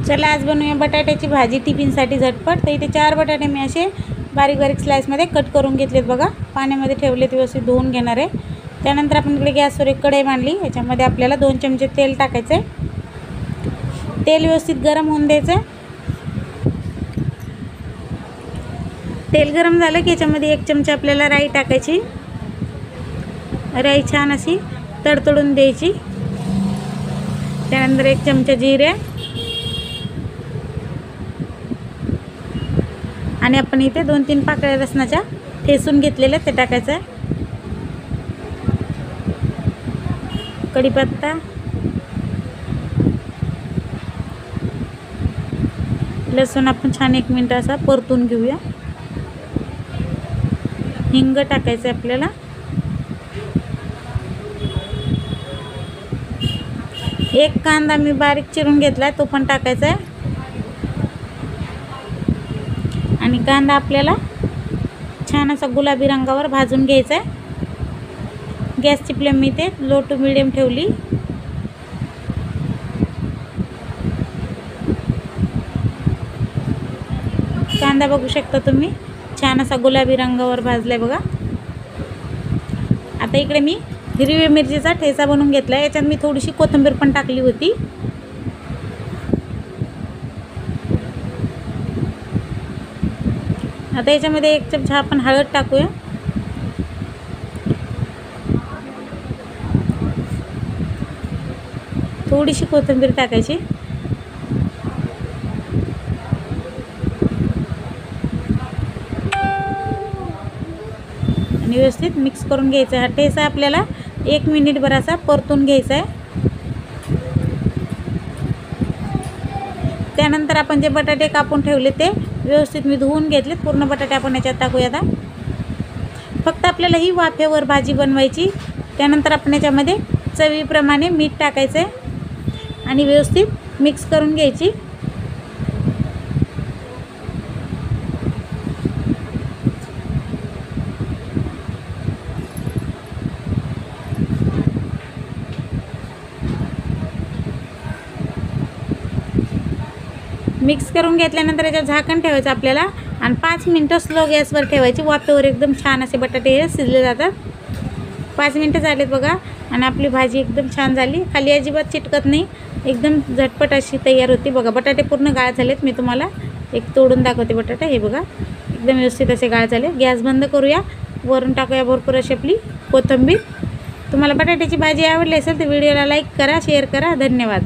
चला आज बनवूया बटाट्याची भाजी टिफिनसाठी झटपट। तर इथे 4 बटाटे मी असे बारीक बारीक स्लाइसमध्ये कट करून घेतलेत बघा। पाण्यामध्ये ठेवलेत, व्यवस्थित धुवून घेणार आहे। त्यानंतर आपण इकडे गॅसवर एक कढई मांडली। याच्यामध्ये आपल्याला 2 चमचे तेल टाकायचं आहे। तेल व्यवस्थित गरम होऊन द्यायचं आहे। तेल गरम झालं की याच्यामध्ये 1 चमचा आपल्याला राई टाकायची। राई छान अशी तडतडून द्यायची। त्यानंतर 1 चमचा जिरे आणि आपण इथे 2-3 पाकळ्या लसणाच्या ठेचून घेतलेल्या ते टाकायचं आहे। कढीपत्ता, लसूण आपण छान 1 मिनिट असा परतून घेऊया। हिंग टाकायचं आहे आपल्याला। एक कांदा मी बारीक चिरून घेतलाय, तो पण टाकायचा आहे। आणि कांदा आपल्याला छान असा गुलाबी रंगावर भाजून घ्यायचा आहे। गॅसची फ्लेम मी ते लो टू मीडियम ठेवली। कांदा बघू शकता तुम्ही, छान असा गुलाबी रंगावर भाजलाय बघा। आता इकडे मी हिरवी मिरचीचा ठेचा बनवून घेतला। याच्यात मी थोडीशी कोथिंबीर पण टाकली होती। आता याच्यामध्ये 1 चमचा आपण हळद टाकूया। थोडीशी कोथिंबीर टाकायची आणि व्यवस्थित मिक्स करून घ्यायचा। हा ठेचा आपल्याला 1 मिनिटभर असा परतून घ्यायचा आहे। त्यानंतर आपण जे बटाटे कापून ठेवले ते व्यवस्थित मी धुवून घेतले। पूर्ण बटाटे आपण याच्यात टाकूया। आता फक्त आपल्याला ही वाफेवर भाजी बनवायची। त्यानंतर आपण याच्यामध्ये चवीप्रमाणे मीठ टाकायचं आहे आणि व्यवस्थित मिक्स करून घ्यायची। मिक्स करून घेतल्यानंतर याच्यात झाकण ठेवायचं आपल्याला आणि 5 मिनिटं स्लो गॅसवर ठेवायची। वाफेवर एकदम छान असे बटाटे हे शिजले जातात। 5 मिनिटं झालेत बघा आणि आपली भाजी एकदम छान झाली। खाली अजिबात चिटकत नाही, एकदम झटपट अशी तयार होती बघा। बटाटे पूर्ण गाळ झालेत। मी तुम्हाला एक तोडून दाखवते बटाटे, हे बघा एकदम व्यवस्थित असे गाळ झाले। गॅस बंद करूया। वरून टाकूया भरपूर अशी आपली कोथिंबीर। तुम्हाला बटाट्याची भाजी आवडली असेल तर व्हिडिओला लाईक करा, शेअर करा। धन्यवाद।